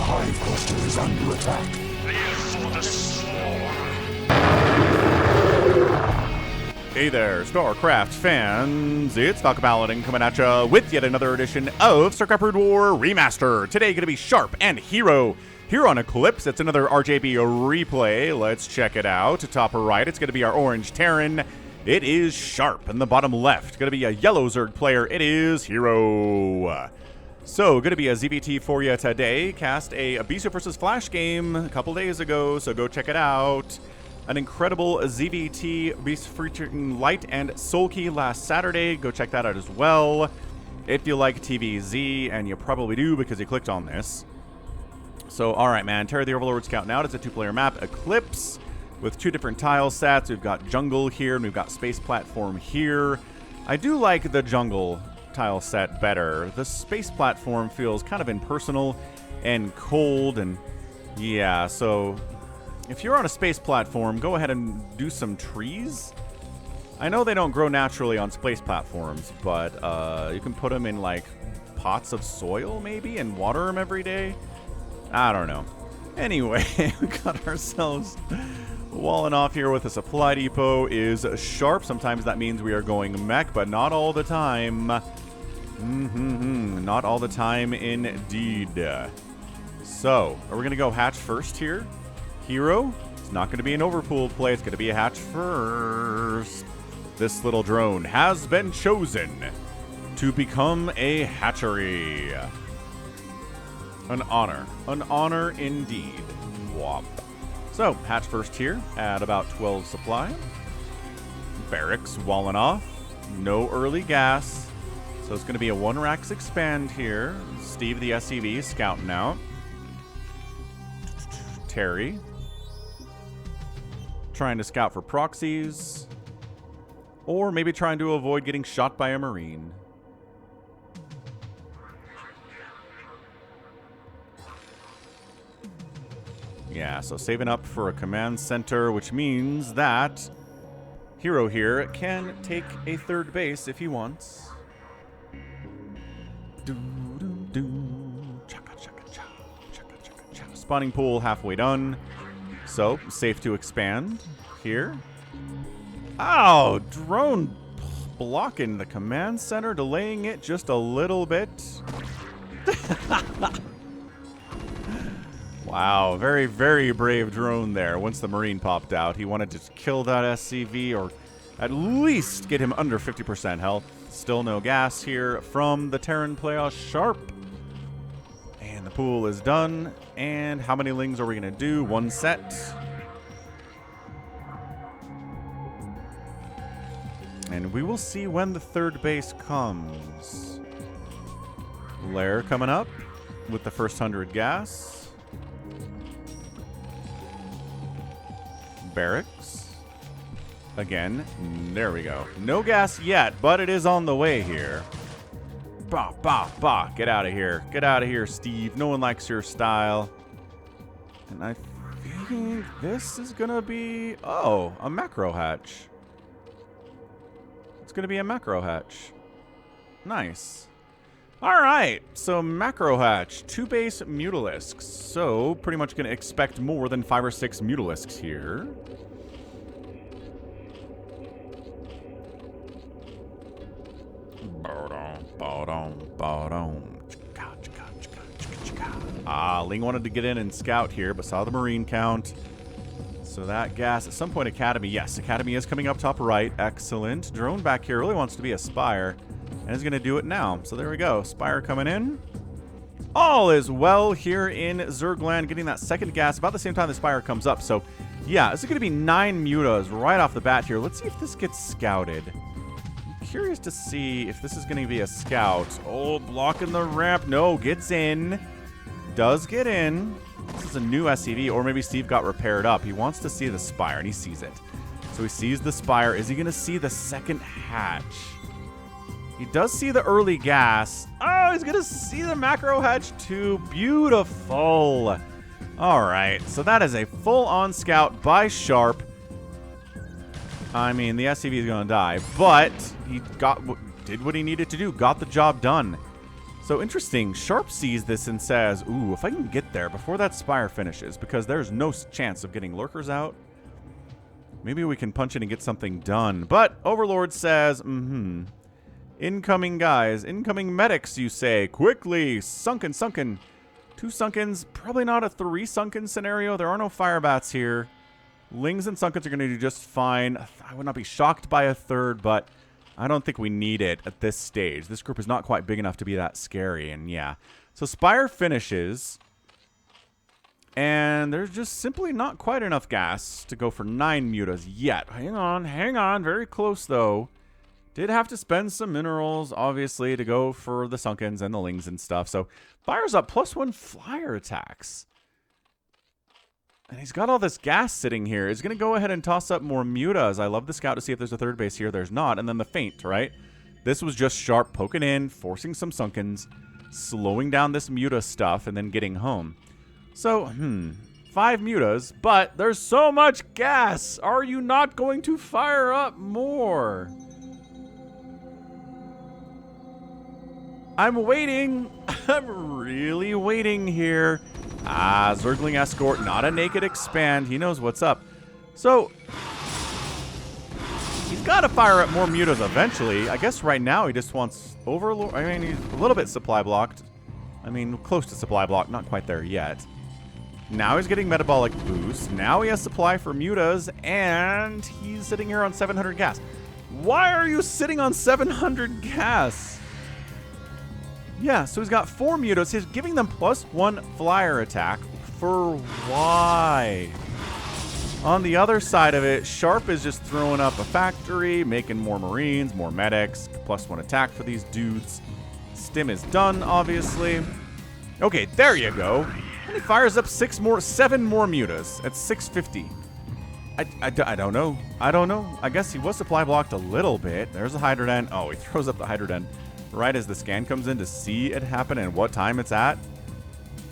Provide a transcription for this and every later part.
hive cluster is under attack. Hey there, StarCraft fans. It's Paladin coming at ya with yet another edition of StarCraft Brood War Remastered. Today going to be Sharp and herO. Here on Eclipse, it's another RJB replay. Let's check it out. Top right, it's going to be our orange Terran. It is Sharp. In the bottom left, going to be a yellow Zerg player. It is herO. So, going to be a ZVT for you today. Cast a Beast vs. Flash game a couple days ago, so go check it out. An incredible ZVT Beast featuring Light and Soul Key last Saturday. Go check that out as well. If you like TVZ, and you probably do because you clicked on this. So, alright man, Terror the Overlord scouting out. It's a two-player map, Eclipse, with two different tile sets. We've got jungle here, and we've got space platform here. I do like the jungle tile set better. The space platform feels kind of impersonal and cold, and yeah, so if you're on a space platform, go ahead and do some trees. I know they don't grow naturally on space platforms, but you can put them in like pots of soil maybe and water them every day. I don't know. Anyway, we got ourselves walling off here with a supply depot is Sharp. Sometimes that means we are going mech, but not all the time. Not all the time indeed. So, are we going to go hatch first here? herO? It's not going to be an overpool play. It's going to be a hatch first. This little drone has been chosen to become a hatchery. An honor indeed. Wop. So, hatch first here at about 12 supply. Barracks walling off. No early gas. So it's going to be a 1 Rax expand here. Steve the SCV scouting out. Terry trying to scout for proxies. Or maybe trying to avoid getting shot by a Marine. Yeah, so saving up for a command center, which means that herO here can take a third base if he wants. Spawning pool halfway done. So, safe to expand here. Oh, drone blocking the command center, delaying it just a little bit. Wow, very, very brave drone there. Once the Marine popped out, he wanted to kill that SCV or at least get him under 50% health. Still no gas here from the Terran player Sharp. And the pool is done. And how many lings are we going to do? 1 set. And we will see when the third base comes. Lair coming up with the first 100 gas. Barracks. Again, there we go. No gas yet, but it is on the way here. Bah, bah, bah. Get out of here. Get out of here, Steve. No one likes your style. And I think this is going to be... Oh, a macro hatch. It's going to be a macro hatch. Nice. All right. So macro hatch. 2 base Mutalisks. So pretty much going to expect more than 5 or 6 Mutalisks here. Ling wanted to get in and scout here, but saw the Marine count. So that gas, at some point, Academy. Yes, Academy is coming up top right. Excellent. Drone back here really wants to be a Spire, and is going to do it now. So there we go. Spire coming in. All is well here in Zergland, getting that second gas about the same time the Spire comes up. So, yeah, this is going to be 9 mutas right off the bat here. Let's see if this gets scouted. Curious to see if this is going to be a scout. Oh, blocking the ramp. No, gets in. Does get in. This is a new SCV, or maybe Steve got repaired up. He wants to see the Spire, and he sees it. So he sees the Spire. Is he going to see the second hatch? He does see the early gas. Oh, he's going to see the macro hatch too. Beautiful. All right, so that is a full-on scout by Sharp. I mean, the SCV is going to die, but he did what he needed to do. Got the job done. So interesting. Sharp sees this and says, ooh, if I can get there before that Spire finishes, because there's no chance of getting lurkers out, maybe we can punch in and get something done. But Overlord says, incoming guys, incoming medics, you say. Quickly, sunken. 2 sunkens, probably not a 3 sunken scenario. There are no fire bats here. Lings and sunkens are going to do just fine. I would not be shocked by a 3rd, but I don't think we need it at this stage. This group is not quite big enough to be that scary, and yeah. So Spire finishes, and there's just simply not quite enough gas to go for 9 mutas yet. Hang on. Very close, though. Did have to spend some minerals, obviously, to go for the sunkens and the lings and stuff. So fires up +1 flyer attacks. And he's got all this gas sitting here. He's going to go ahead and toss up more mutas. I love the scout to see if there's a 3rd base here. There's not. And then the feint, right? This was just Sharp poking in, forcing some sunkens, slowing down this muta stuff, and then getting home. So, 5 mutas, but there's so much gas. Are you not going to fire up more? I'm waiting. I'm really waiting here. Zergling Escort, not a naked expand. He knows what's up. So, he's got to fire up more mutas eventually. I guess right now he just wants Overlord. I mean, he's a little bit supply blocked. I mean, close to supply block, not quite there yet. Now he's getting metabolic boost. Now he has supply for mutas, and he's sitting here on 700 gas. Why are you sitting on 700 gas? Yeah, so he's got 4 mutas. He's giving them +1 flyer attack. For why? On the other side of it, Sharp is just throwing up a factory, making more Marines, more medics, +1 attack for these dudes. Stim is done, obviously. Okay, there you go. And he fires up 7 more mutas at 650. I don't know. I guess he was supply blocked a little bit. There's a Hydroden. Oh, he throws up the Hydroden right as the scan comes in to see it happen and what time it's at.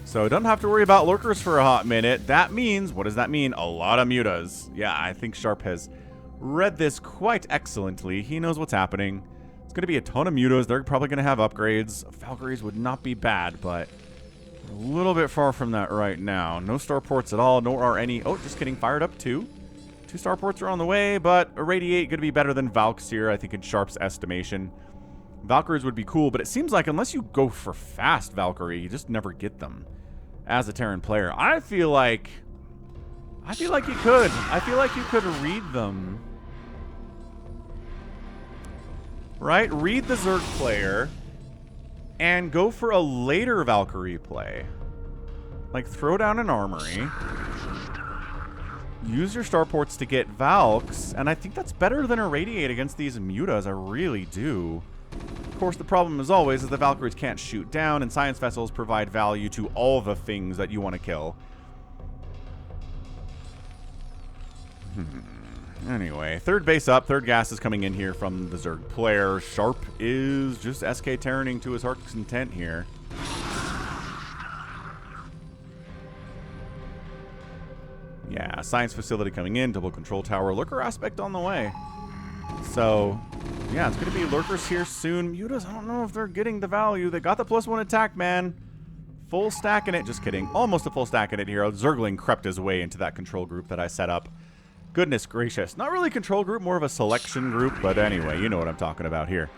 So don't have to worry about lurkers for a hot minute. That means, what does that mean? A lot of mutas. Yeah, I think Sharp has read this quite excellently. He knows what's happening. It's going to be a ton of mutas. They're probably going to have upgrades. Valkyries would not be bad, but we're a little bit far from that right now. No starports at all, nor are any. Oh, just kidding. Fired up 2. 2 starports are on the way, but Irradiate going to be better than Valks here, I think, in Sharp's estimation. Valkyries would be cool, but it seems like unless you go for fast Valkyrie, you just never get them as a Terran player. I feel like you could. I feel like you could read them. Right? Read the Zerg player and go for a later Valkyrie play. Like, throw down an armory. Use your starports to get Valks, and I think that's better than Irradiate against these mutas. I really do. Of course, the problem, as always, is the Valkyries can't shoot down, and Science Vessels provide value to all the things that you want to kill. Anyway, 3rd base up. 3rd gas is coming in here from the Zerg player. Sharp is just SK Terraning to his heart's content here. Yeah, Science Facility coming in. Double Control Tower. Lurker aspect on the way. So, yeah, it's going to be lurkers here soon. Mutas, I don't know if they're getting the value. They got the +1 attack, man. Full stack in it. Just kidding. Almost a full stack in it here. Zergling crept his way into that control group that I set up. Goodness gracious. Not really a control group, more of a selection group. But anyway, you know what I'm talking about here.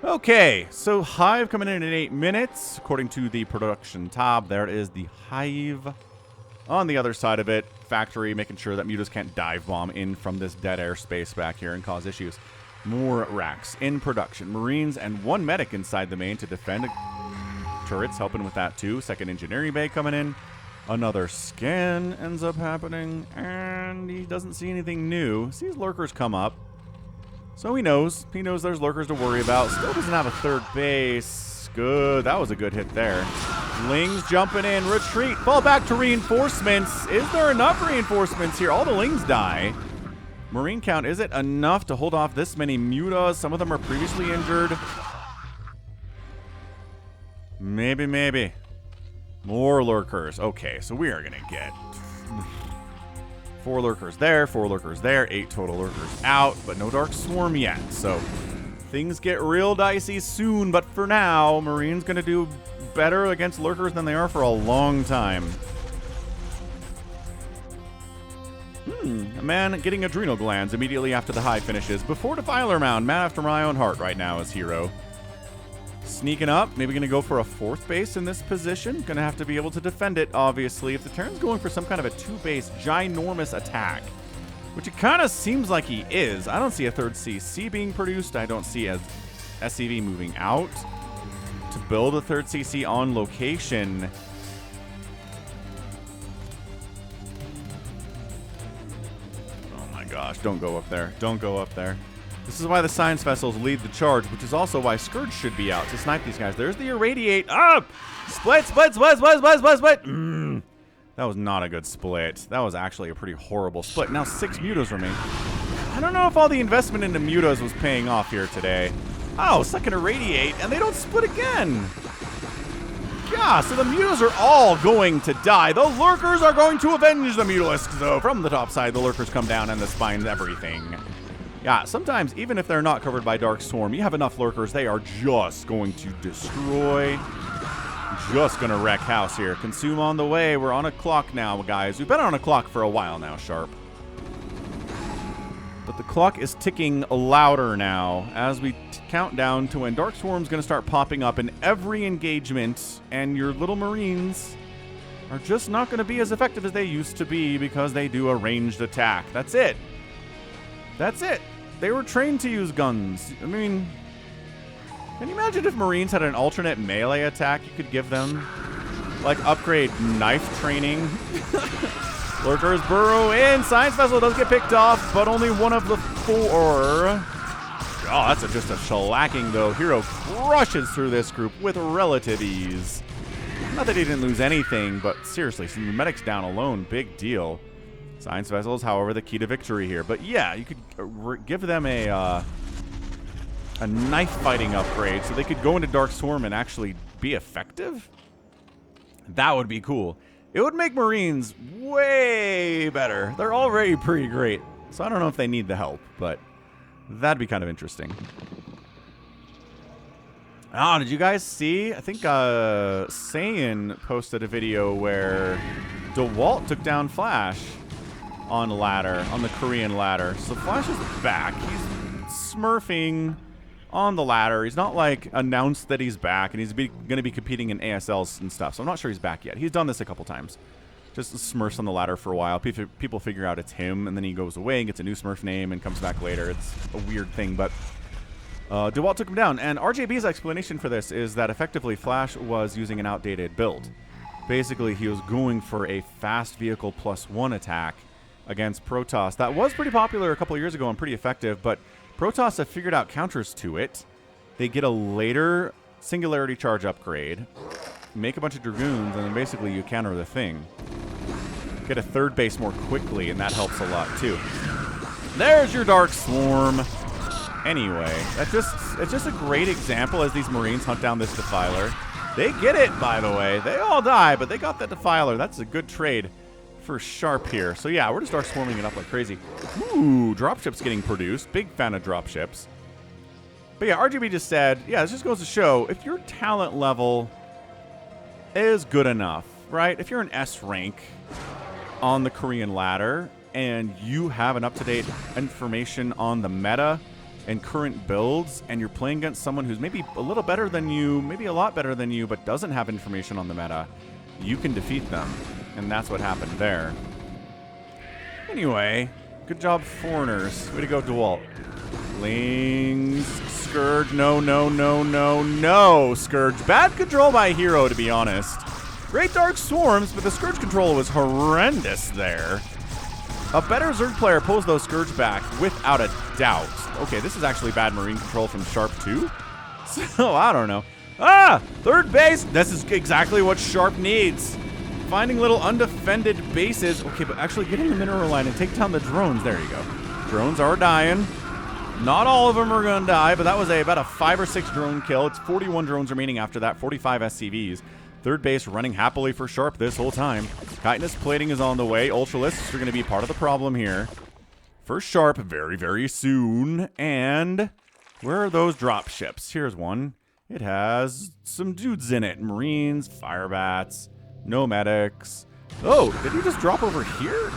Okay, so Hive coming in 8 minutes. According to the production tab, there is the Hive. On the other side of it, factory, making sure that mutas can't dive bomb in from this dead airspace back here and cause issues. More racks in production. Marines and 1 medic inside the main to defend. Turrets helping with that too. 2nd engineering bay coming in. Another scan ends up happening, and he doesn't see anything new. Sees lurkers come up. So he knows. He knows there's lurkers to worry about. Still doesn't have a 3rd base. Good. That was a good hit there. Lings jumping in. Retreat. Fall back to reinforcements. Is there enough reinforcements here? All the Lings die. Marine count, is it enough to hold off this many mutas? Some of them are previously injured. Maybe. More lurkers. Okay, so we are going to get 4 lurkers there, 4 lurkers there, 8 total lurkers out, but no Dark Swarm yet. So Things get real dicey soon, but for now, Marine's going to do better against lurkers than they are for a long time. A man getting adrenal glands immediately after the hive finishes. Before Defiler Mound, man after my own heart right now is herO. Sneaking up, maybe going to go for a 4th base in this position. Going to have to be able to defend it, obviously. If the Terran's going for some kind of a 2-base ginormous attack, which it kind of seems like he is. I don't see a 3rd CC being produced. I don't see a SCV moving out to build a 3rd CC on location. Oh my gosh, don't go up there. Don't go up there. This is why the Science Vessels lead the charge, which is also why Scourge should be out to snipe these guys. There's the Irradiate. Up! Split, split, split, split, split, split, split. That was not a good split. That was actually a pretty horrible split. Now 6 mutos remain. I don't know if all the investment into mutos was paying off here today. Oh, second Irradiate, and they don't split again. Yeah, so the mutos are all going to die. The lurkers are going to avenge the mutalisks, though. From the top side, the lurkers come down and the spines everything. Yeah, sometimes, even if they're not covered by Dark Swarm, you have enough lurkers, they are just going to destroy. Just going to wreck house here. Consume on the way. We're on a clock now, guys. We've been on a clock for a while now, Sharp. But the clock is ticking louder now as we count down to when Dark Swarm's going to start popping up in every engagement, and your little Marines are just not going to be as effective as they used to be because they do a ranged attack. That's it. That's it. They were trained to use guns. I mean, can you imagine if Marines had an alternate melee attack you could give them? Like upgrade knife training. Lurkers burrow in. Science Vessel does get picked off, but only one of the 4. Oh, that's just a shellacking, though. herO crushes through this group with relative ease. Not that he didn't lose anything, but seriously, some medics down alone, big deal. Science Vessels, however, the key to victory here. But yeah, you could give them a knife fighting upgrade so they could go into Dark Swarm and actually be effective. That would be cool. It would make Marines way better. They're already pretty great, so I don't know if they need the help, but that'd be kind of interesting. Oh, did you guys see? I think Saiyan posted a video where DeWalt took down Flash on ladder, on the Korean ladder. So Flash is back. He's smurfing on the ladder. He's not like announced that he's back, and he's going to be competing in ASLs and stuff. So I'm not sure he's back yet. He's done this a couple times. Just smurfs on the ladder for a while. People figure out it's him, and then he goes away and gets a new smurf name and comes back later. It's a weird thing, but DeWalt took him down. And RJB's explanation for this is that effectively Flash was using an outdated build. Basically, he was going for a fast vehicle +1 attack against Protoss. That was pretty popular a couple of years ago and pretty effective, but Protoss have figured out counters to it. They get a later Singularity Charge upgrade, make a bunch of Dragoons, and then basically you counter the thing. Get a 3rd base more quickly, and that helps a lot too. There's your Dark Swarm. Anyway, it's just a great example as these Marines hunt down this Defiler. They get it, by the way. They all die, but they got that Defiler. That's a good trade for Sharp here. So yeah, we're just Dark Swarming it up like crazy. Ooh, dropships getting produced. Big fan of dropships. But yeah, RGB just said, yeah, this just goes to show if your talent level is good enough, right? If you're an S rank on the Korean ladder and you have an up-to-date information on the meta and current builds, and you're playing against someone who's maybe a little better than you, maybe a lot better than you, but doesn't have information on the meta, you can defeat them. And that's what happened there. Anyway, good job, foreigners. Way to go, DeWalt. Lings, Scourge, no, no, no, no, no, Scourge. Bad control by herO, to be honest. Great Dark Swarms, but the Scourge control was horrendous there. A better Zerg player pulls those Scourge back without a doubt. Okay, this is actually bad Marine control from Sharp too. So, I don't know. Ah! 3rd base! This is exactly what Sharp needs. Finding little undefended bases. Okay, but actually get in the mineral line and take down the drones. There you go. Drones are dying. Not all of them are going to die, but that was about a 5 or 6 drone kill. It's 41 drones remaining after that, 45 SCVs. 3rd base running happily for Sharp this whole time. Chitinous plating is on the way. Ultralisks are going to be part of the problem here. For Sharp, very, very soon. And Where are those drop ships? Here's one. It has some dudes in it. Marines, fire bats, no medics. Oh, did he just drop over here?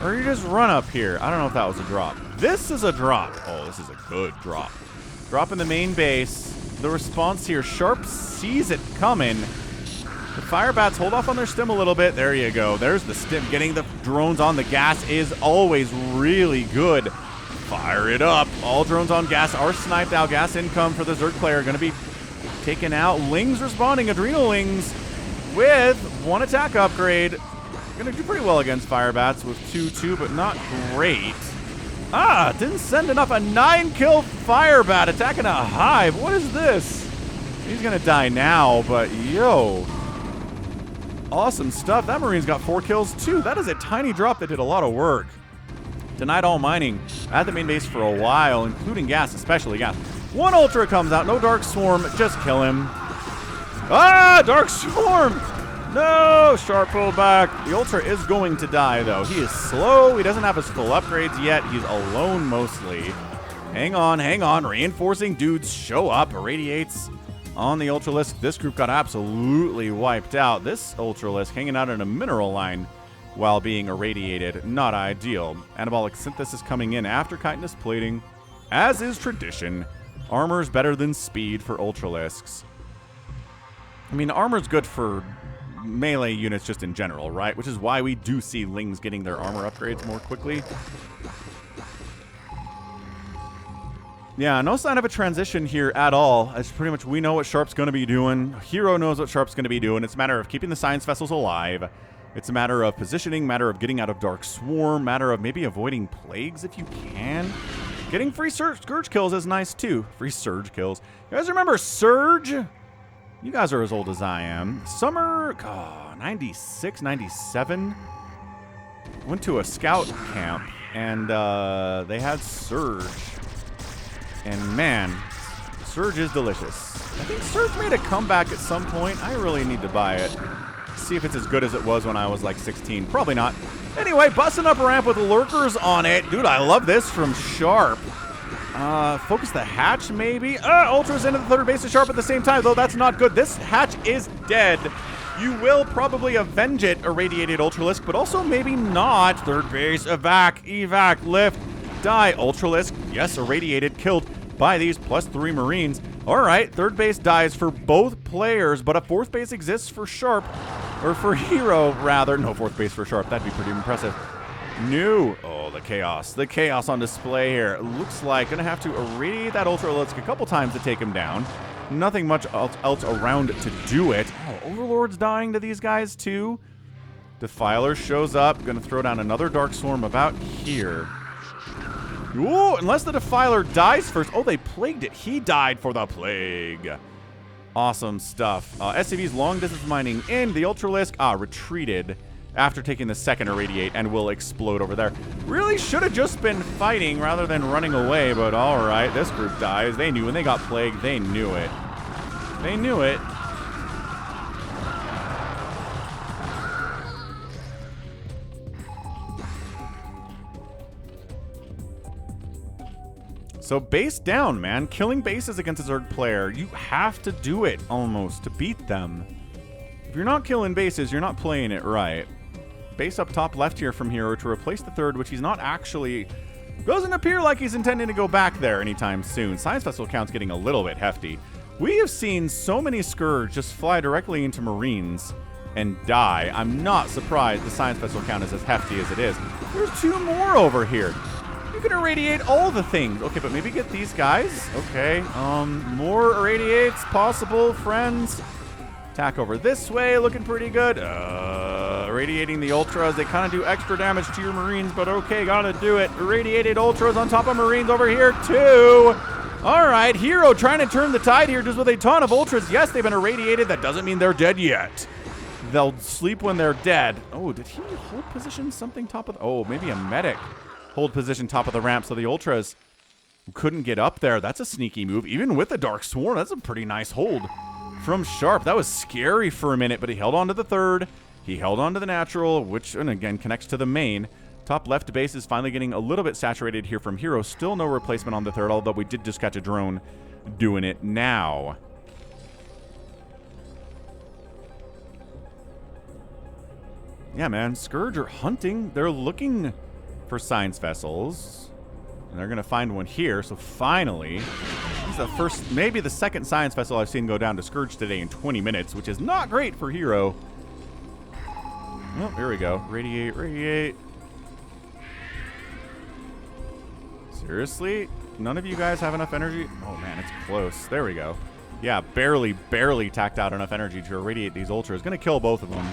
Or you just run up here? I don't know if that was a drop. This is a drop. Oh, this is a good drop. Drop in the main base. The response here, Sharp sees it coming. The fire bats hold off on their stim a little bit. There you go. There's the stim. Getting the drones on the gas is always really good. Fire it up. All drones on gas are sniped out. Gas income for the Zerg player. Going to be taken out. Lings responding. Adrenal Lings with one attack upgrade. Going to do pretty well against fire bats with 2-2, but not great. Ah, didn't send enough. A 9-kill fire bat attacking a hive. What is this? He's going to die now, but yo. Awesome stuff. That Marine's got 4 kills too. That is a tiny drop that did a lot of work. Denied all mining at the main base for a while, including gas, especially gas. One Ultra comes out. No Dark Swarm. Just kill him. Ah, Dark Swarm. No, Sharp pulled back. The Ultra is going to die, though. He is slow. He doesn't have his full upgrades yet. He's alone mostly. Hang on, hang on. Reinforcing dudes show up. Irradiates on the Ultralisk. This group got absolutely wiped out. This Ultralisk hanging out in a mineral line while being irradiated. Not ideal. Anabolic Synthesis coming in after chitinous plating. As is tradition, armor's better than speed for Ultralisks. I mean, armor's good for melee units just in general, right? Which is why we do see Lings getting their armor upgrades more quickly. Yeah, no sign of a transition here at all. As pretty much we know what Sharp's going to be doing. herO knows what Sharp's going to be doing. It's a matter of keeping the science vessels alive. It's a matter of positioning, matter of getting out of Dark Swarm, matter of maybe avoiding plagues if you can. Getting free Surge kills is nice too. Free Surge kills. You guys remember Surge? You guys are as old as I am. Summer, 96, 97. Went to a scout camp, and they had Surge. And man, Surge is delicious. I think Surge made a comeback at some point. I really need to buy it. See if it's as good as it was when I was like 16. Probably not. Anyway, busting up a ramp with lurkers on it. Dude, I love this from Sharp. Focus the hatch, maybe? Ultra's into the third base of Sharp at the same time, though that's not good. This hatch is dead. You will probably avenge it, Irradiated Ultralisk, but also maybe not. Third base, evac, lift, die. Ultralisk, yes, irradiated, killed by these +3 Marines. All right, third base dies for both players, but a fourth base exists for Sharp, or for herO, rather. No fourth base for Sharp. That'd be pretty impressive. New. Oh, the chaos. The chaos on display here. Looks like gonna have to irradiate that Ultralisk a couple times to take him down. Nothing much else around to do it. Oh, Overlord's dying to these guys too. Defiler shows up. Gonna throw down another Dark Swarm about here. Ooh, unless the Defiler dies first. Oh, they plagued it. He died for the plague. Awesome stuff. SCV's long distance mining in. The Ultralisk, retreated after taking the second Irradiate and will explode over there. Really should have just been fighting rather than running away, but all right. This group dies. They knew when they got plagued. They knew it. They knew it. So base down, man. Killing bases against a Zerg player. You have to do it, almost, to beat them. If you're not killing bases, you're not playing it right. Base up top left here from herO to replace the third, which he's not actually... Doesn't appear like he's intending to go back there anytime soon. Science Vessel count's getting a little bit hefty. We have seen so many Scourge just fly directly into Marines and die. I'm not surprised the Science Vessel count is as hefty as it is. There's 2 more over here. You can irradiate all the things. Okay, but maybe get these guys. Okay, more irradiates possible, friends. Attack over this way, looking pretty good. Irradiating the Ultras. They kind of do extra damage to your Marines, but okay, gotta do it. Irradiated Ultras on top of Marines over here, too. All right, herO trying to turn the tide here just with a ton of Ultras. Yes, they've been irradiated. That doesn't mean they're dead yet. They'll sleep when they're dead. Oh, did he hold position something top of the... Oh, maybe a medic. Hold position top of the ramp so the Ultras couldn't get up there. That's a sneaky move. Even with the Dark Swarm, that's a pretty nice hold from Sharp. That was scary for a minute, but he held on to the third. He held on to the natural, which, and again, connects to the main. Top left base is finally getting a little bit saturated here from herO. Still no replacement on the third, although we did just catch a drone doing it now. Yeah, man. Scourge are hunting. They're looking for science vessels. And they're going to find one here. So finally, this is the first, maybe the second science vessel I've seen go down to Scourge today in 20 minutes, which is not great for herO. Oh, here we go. Radiate, radiate. Seriously? None of you guys have enough energy? Oh, man, it's close. There we go. Yeah, barely tacked out enough energy to irradiate these ultras. Going to kill both of them.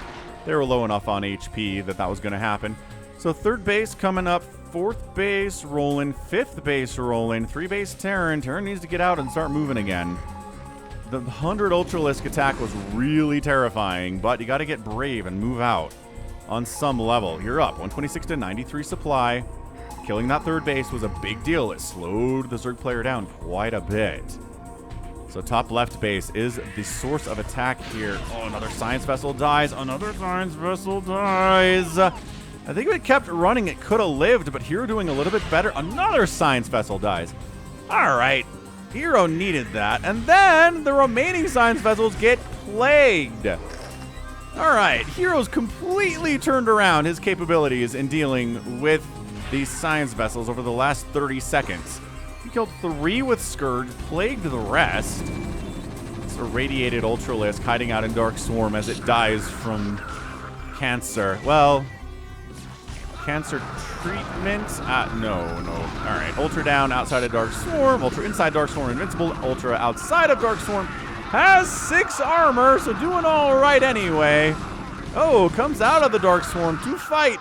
They were low enough on HP that was going to happen. So third base coming up. Fourth base rolling. Fifth base rolling. 3 base Terran. Terran needs to get out and start moving again. The 100 Ultralisk attack was really terrifying, but you got to get brave and move out on some level. You're up. 126 to 93 supply. Killing that third base was a big deal. It slowed the Zerg player down quite a bit. So top left base is the source of attack here. Oh, another science vessel dies. Another science vessel dies. I think if it kept running, it could have lived, but herO doing a little bit better. Another science vessel dies. All right. herO needed that. And then the remaining science vessels get plagued. All right. herO's completely turned around his capabilities in dealing with these science vessels over the last 30 seconds. He killed 3 with Scourge, plagued the rest. It's a radiated Ultralisk hiding out in Dark Swarm as it dies from cancer. Well, cancer treatment? No. All right, Ultra down outside of Dark Swarm. Ultra inside Dark Swarm, invincible. Ultra outside of Dark Swarm has 6 armor, so doing all right anyway. Oh, comes out of the Dark Swarm to fight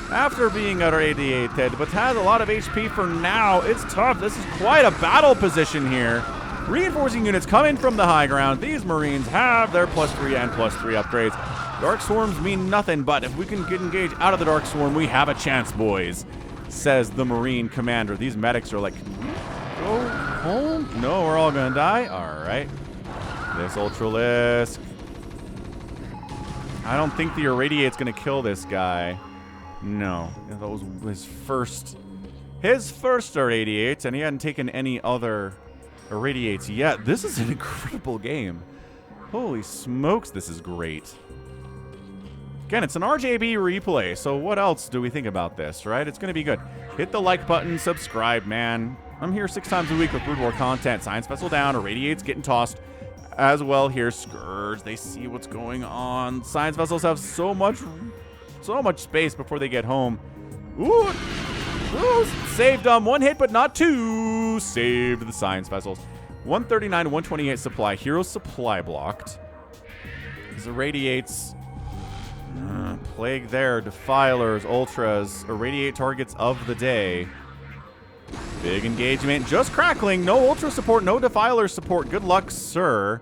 after being irradiated, but has a lot of HP for now. It's tough. This is quite a battle position here. Reinforcing units coming from the high ground. These Marines have their +3 and +3 upgrades. Dark Swarms mean nothing, but if we can get engaged out of the Dark Swarm, we have a chance, boys, says the Marine commander. These medics are like, go home? No, we're all gonna die? All right. This Ultralisk. I don't think the Irradiate's gonna kill this guy. No, that was his first Irradiates, and he hadn't taken any other Irradiates yet. This is an incredible game. Holy smokes, this is great. Again, it's an RJB replay, so what else do we think about this, right? It's going to be good. Hit the like button, subscribe, man. I'm here 6 times a week with Brood War content. Science Vessel down, Irradiates getting tossed as well here. Scourge, they see what's going on. Science Vessels have so much space before they get home. Ooh, saved them. 1 hit, but not 2. Saved the science vessels. 139 to 128 supply. herO's supply blocked. These Irradiates. Plague there. Defilers, Ultras. Irradiate targets of the day. Big engagement. Just crackling. No Ultra support. No Defiler support. Good luck, sir.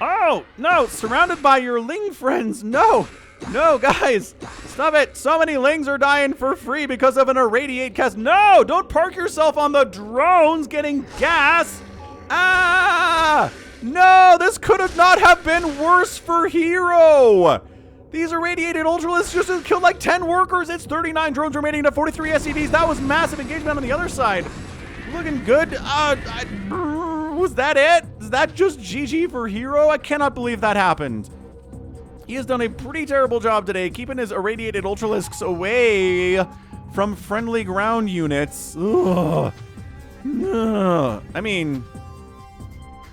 Oh, no. Surrounded by your Ling friends. No. No, guys, stop it. So many Lings are dying for free because of an Irradiate cast. No, don't park yourself on the drones getting gas. Ah, no, this could have not have been worse for herO. These Irradiated Ultralisks just killed like 10 workers. It's 39 drones remaining to 43 SCVs. That was massive engagement on the other side. Looking good. Was that it? Is that just GG for herO? I cannot believe that happened. He has done a pretty terrible job today, keeping his Irradiated Ultralisks away from friendly ground units. Ugh. Ugh. I mean,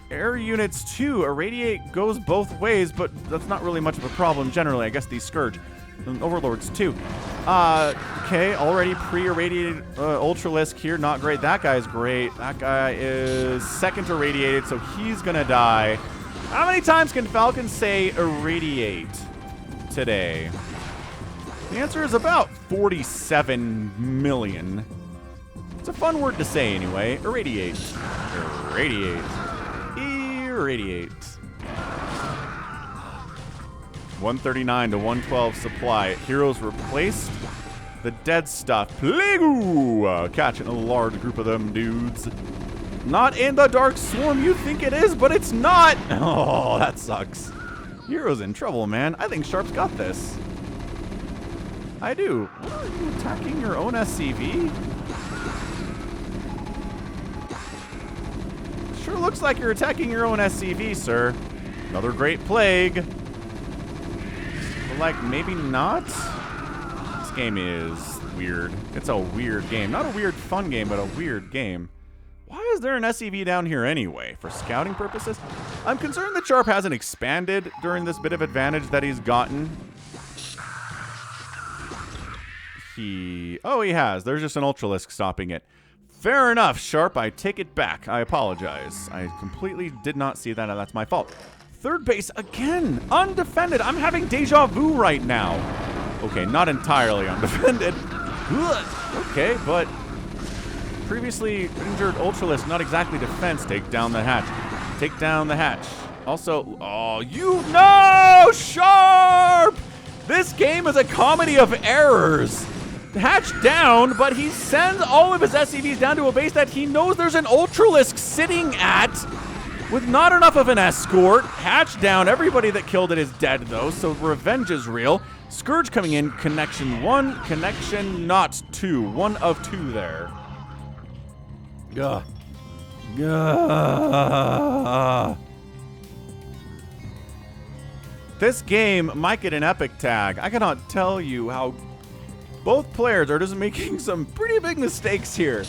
air units too. Irradiate goes both ways, but that's not really much of a problem generally. I guess these Scourge and Overlords too. Okay, already pre-irradiated Ultralisk here. Not great. That guy's great. That guy is second irradiated, so he's gonna die. How many times can Falcon say irradiate today? The answer is about 47 million. It's a fun word to say anyway. Irradiate. Irradiate. Irradiate. 139 to 112 supply. herO's replaced the dead stuff. Plague! Catching a large group of them dudes. Not in the Dark Swarm. You think it is, but it's not. Oh, that sucks. herO's in trouble, man. I think Sharp's got this. I do. Are you attacking your own SCV? Sure looks like you're attacking your own SCV, sir. Another great plague. But like, maybe not? This game is weird. It's a weird game. Not a weird fun game, but a weird game. Why is there an SCV down here anyway? For scouting purposes? I'm concerned that Sharp hasn't expanded during this bit of advantage that he's gotten. Oh, he has. There's just an Ultralisk stopping it. Fair enough, Sharp. I take it back. I apologize. I completely did not see that, and that's my fault. Third base again. Undefended. I'm having deja vu right now. Okay, not entirely undefended. Okay, but previously injured Ultralisk, not exactly defense. Take down the hatch. Take down the hatch. Also, oh, you know, Sharp! This game is a comedy of errors. Hatch down, but he sends all of his SCVs down to a base that he knows there's an Ultralisk sitting at with not enough of an escort. Hatch down. Everybody that killed it is dead, though, so revenge is real. Scourge coming in. Connection 1, connection not 2. 1 of 2 there. Gah. Gah. This game might get an epic tag. I cannot tell you how both players are just making some pretty big mistakes here,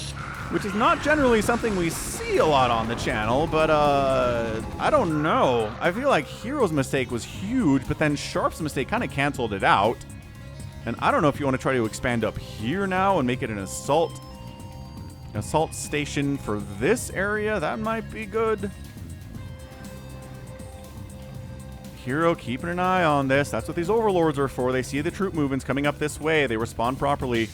which is not generally something we see a lot on the channel, but I don't know. I feel like herO's mistake was huge, but then Sharp's mistake kind of canceled it out. And I don't know if you want to try to expand up here now and make it an assault station for this area. That might be good. herO keeping an eye on this. That's what these overlords are for. They see the troop movements coming up this way. They respond properly.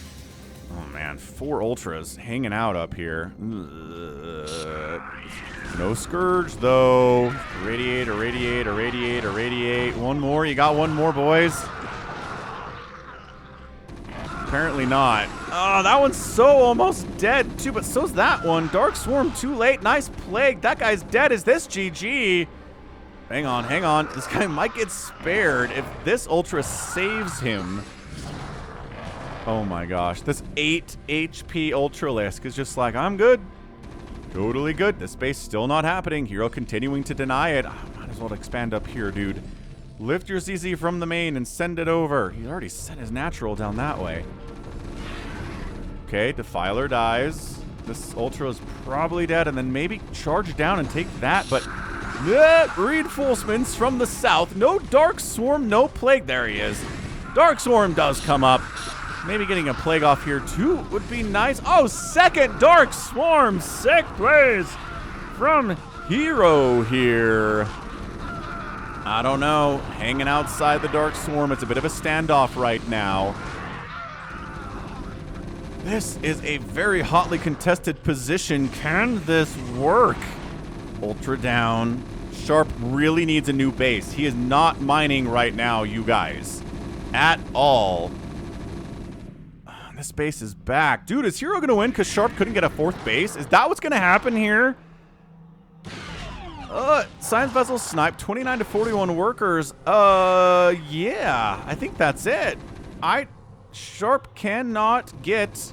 Oh man, 4 ultras hanging out up here. No Scourge though. Irradiate, irradiate, irradiate, irradiate. One more. You got one more, boys? Apparently not. Oh, that one's so almost dead too, but so's that one. Dark Swarm too late. Nice plague. That guy's dead. Is this GG? Hang on, hang on. This guy might get spared if this Ultra saves him. Oh my gosh. This 8 HP Ultralisk is just like, I'm good. Totally good. This base still not happening. herO continuing to deny it. Oh, might as well expand up here, dude. Lift your ZZ from the main and send it over. He already sent his natural down that way. Okay, Defiler dies. This Ultra is probably dead, and then maybe charge down and take that, but reinforcements from the south. No Dark Swarm, no Plague. There he is. Dark Swarm does come up. Maybe getting a Plague off here too would be nice. Oh, second Dark Swarm. Sick plays from herO here. I don't know. Hanging outside the Dark Swarm. It's a bit of a standoff right now. This is a very hotly contested position. Can this work? Ultra down. Sharp really needs a new base. He is not mining right now, you guys. At all. This base is back. Dude, is herO going to win because Sharp couldn't get a 4th base? Is that what's going to happen here? Science Vessel snipe, 29 to 41 workers. Yeah, I think that's it. Sharp cannot get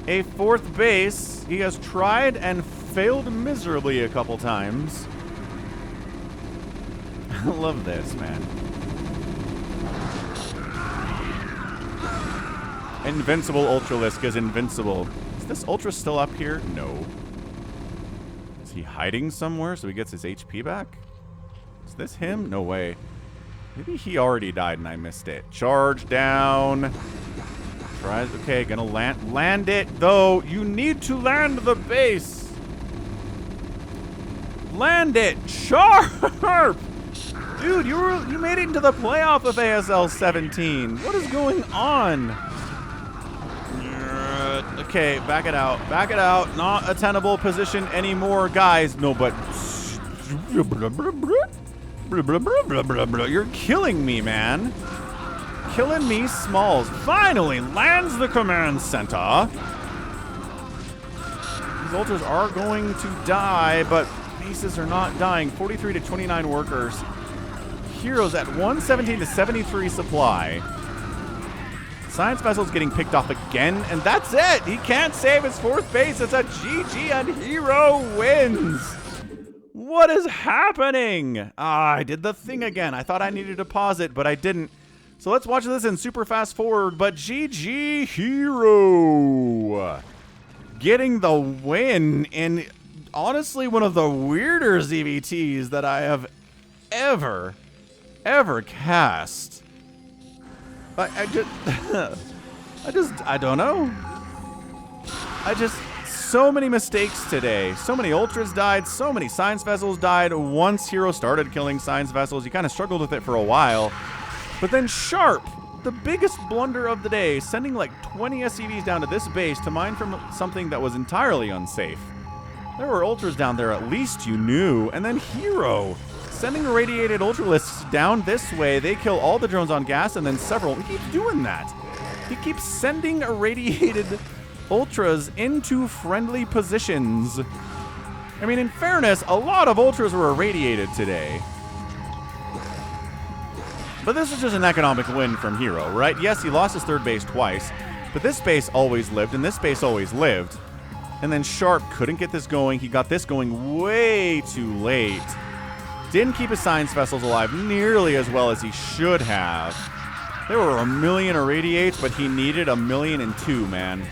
a 4th base. He has tried and failed miserably a couple times. I love this, man. Invincible Ultralisk is invincible. Is this Ultra still up here? No. Is he hiding somewhere so he gets his HP back? Is this him? No way. Maybe he already died and I missed it. Charge down. Tries. Okay, gonna land it though. You need to land the base. Land it. Sharp. Dude, you made it into the playoff of ASL 17. What is going on? Okay, back it out. Back it out. Not a tenable position anymore, guys. No, but you're killing me, man. Killing me, Smalls. Finally lands the command center. These ultras are going to die, but bases are not dying. 43 to 29 workers. herO's at 117 to 73 supply. Science Vessel's getting picked off again, and that's it. He can't save his 4th base. It's a GG, and herO wins. What is happening? I did the thing again. I thought I needed to pause it, but I didn't. So let's watch this in super fast forward, but GG herO getting the win in honestly one of the weirder ZVTs that I have ever cast. I don't know. So many mistakes today. So many Ultras died. So many Science Vessels died. Once herO started killing Science Vessels, he kind of struggled with it for a while. But then Sharp, the biggest blunder of the day, sending like 20 SCVs down to this base to mine from something that was entirely unsafe. There were Ultras down there, at least you knew. And then herO, sending irradiated Ultralisks down this way. They kill all the drones on gas, and then several. He keeps doing that. He keeps sending irradiated Ultras into friendly positions. I mean, in fairness, a lot of Ultras were irradiated today. But this is just an economic win from herO, right? Yes, he lost his 3rd base twice, but this base always lived, and this base always lived. And then Sharp couldn't get this going. He got this going way too late. Didn't keep his Science Vessels alive nearly as well as he should have. There were 1 million irradiates, but he needed 1,000,002, man.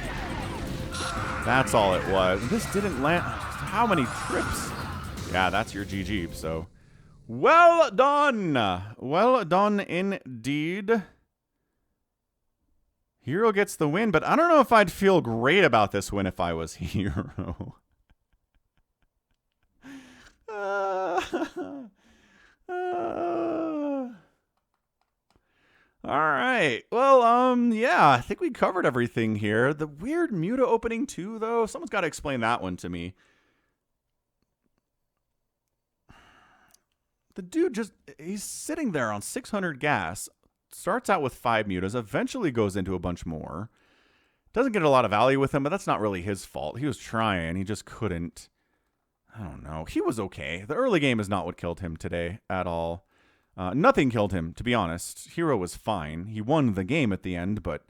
That's all it was. This didn't land. How many trips? Yeah, that's your GG. So, well done. Well done indeed. herO gets the win, but I don't know if I'd feel great about this win if I was herO. All right. Well, yeah, I think we covered everything here. The weird Muta opening too, though. Someone's got to explain that one to me. The dude he's sitting there on 600 gas, starts out with 5 Mutas, eventually goes into a bunch more. Doesn't get a lot of value with him, but that's not really his fault. He was trying. He just couldn't. I don't know. He was okay. The early game is not what killed him today at all. Nothing killed him, to be honest. herO was fine. He won the game at the end, but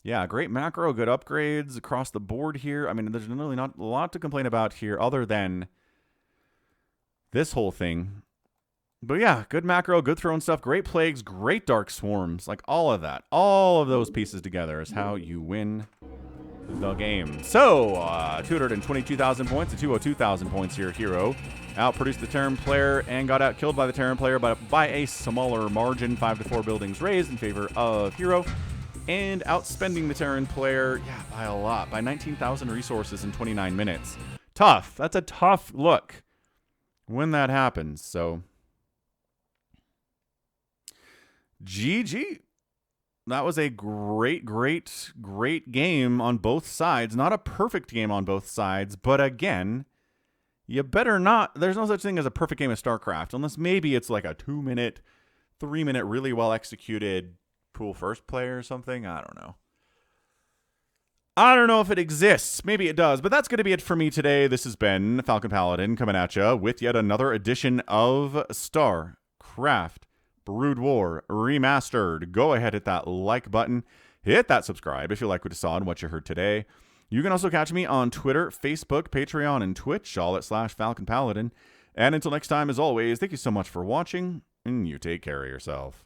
yeah, great macro, good upgrades across the board here. I mean, there's really not a lot to complain about here other than this whole thing. But yeah, good macro, good throwing stuff, great plagues, great dark swarms, like all of that. All of those pieces together is how you win the game. So, 222,000 points to 202,000 points here, herO. Outproduced the Terran player and got out killed by the Terran player, but by a smaller margin, 5-4 buildings raised in favor of herO. And outspending the Terran player, yeah, by a lot, by 19,000 resources in 29 minutes. Tough. That's a tough look when that happens. So, GG. That was a great game on both sides. Not a perfect game on both sides, but again, you better not. There's no such thing as a perfect game of StarCraft, unless maybe it's like a 2-minute, 3-minute, really well executed pool first play or something. I don't know. I don't know if it exists. Maybe it does, but that's going to be it for me today. This has been Falcon Paladin coming at you with yet another edition of StarCraft Brood War Remastered. Go ahead, hit that like button. Hit that subscribe if you like what you saw and what you heard today. You can also catch me on Twitter, Facebook, Patreon, and Twitch, all at /Falcon Paladin. And until next time, as always, thank you so much for watching, and you take care of yourself.